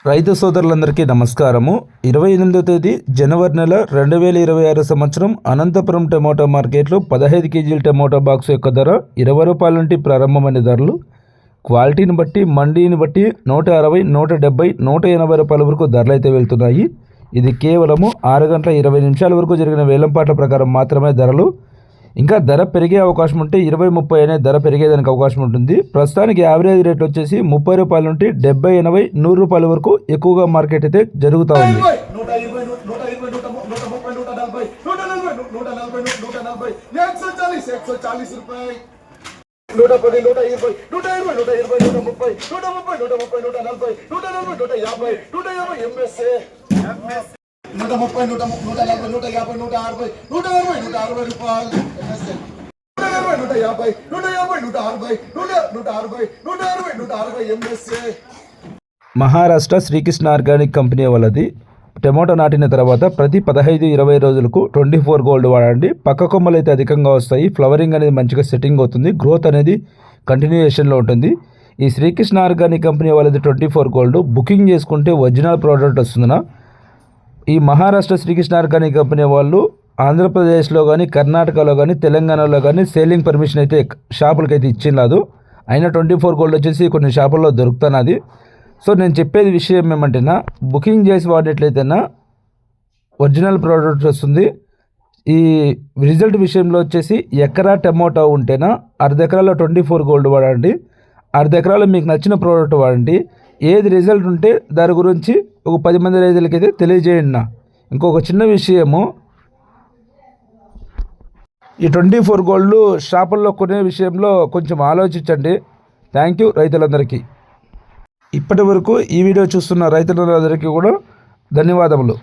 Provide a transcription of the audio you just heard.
రైతు సోదరులందరికీ నమస్కారము. 28వ తేదీ జనవరి నెల 2026 సంవత్సరం అనంతపురం టమోటా మార్కెట్లో 15 కేజీల టమోటా బాక్స్ యొక్క ధర 20 రూపాయల నుండి ప్రారంభమైన ధరలు క్వాలిటీని బట్టి మండీని బట్టి 160, 170, 180 రూపాయల వరకు ధరలు అయితే వెళ్తున్నాయి. ఇది కేవలము 6 గంటల 20 నిమిషాల వరకు జరిగిన వేలంపాట్ల ప్రకారం మాత్రమే ధరలు. ఇంకా ధర పెరిగే అవకాశం ఉంటే 20-30 అనే ధర పెరిగేదానికి అవకాశం ఉంటుంది. ప్రస్తుతానికి యావరేజ్ రేట్ వచ్చేసి 30 రూపాయల నుండి 70, 80, 100 రూపాయల వరకు ఎక్కువగా మార్కెట్ అయితే జరుగుతూ ఉంది. మహారాష్ట్ర శ్రీకృష్ణ ఆర్గానిక్ కంపెనీ వాళ్ళది టమోటా నాటిన తర్వాత ప్రతి 15-20 రోజులకు 24 గోల్డ్ వాడండి. పక్క కొమ్మలు అయితే అధికంగా వస్తాయి. ఫ్లవరింగ్ అనేది మంచిగా సెట్టింగ్ అవుతుంది. గ్రోత్ అనేది కంటిన్యూయేషన్లో ఉంటుంది. ఈ శ్రీకృష్ణ ఆర్గానిక్ కంపెనీ వాళ్ళది 24 గోల్డ్ బుకింగ్ చేసుకుంటే ఒరిజినల్ ప్రోడక్ట్ వస్తుందనా. ఈ మహారాష్ట్ర శ్రీకృష్ణ ఆర్గానిక్ కంపెనీ వాళ్ళు ఆంధ్రప్రదేశ్లో కానీ, కర్ణాటకలో కానీ, తెలంగాణలో కానీ సేలింగ్ పర్మిషన్ అయితే షాపులకి అయితే ఇచ్చినలేదు. అయినా 24 గోల్డ్ వచ్చేసి కొన్ని షాపుల్లో దొరుకుతున్నది. సో నేను చెప్పేది విషయం ఏమంటేనా, బుకింగ్ చేసి వాడినట్లయితేనా ఒరిజినల్ ప్రోడక్ట్ వస్తుంది. ఈ రిజల్ట్ విషయంలో వచ్చేసి ఎకరా టమోటా ఉంటేనా అర్ధ ఎకరాలో 24 గోల్డ్ వాడండి. అర్ధ ఎకరాలో మీకు నచ్చిన ప్రోడక్ట్ వాడండి. ఏది రిజల్ట్ ఉంటే దాని గురించి ఒక 10 మంది రైతులకైతే తెలియజేయండి. ఇంకొక చిన్న విషయము, ఈ 24 గోల్డ్ షాపుల్లో కొనే విషయంలో కొంచెం ఆలోచించండి. థ్యాంక్ యూ రైతులందరికీ. ఇప్పటి వరకు ఈ వీడియో చూస్తున్న రైతులందరికీ కూడా ధన్యవాదములు.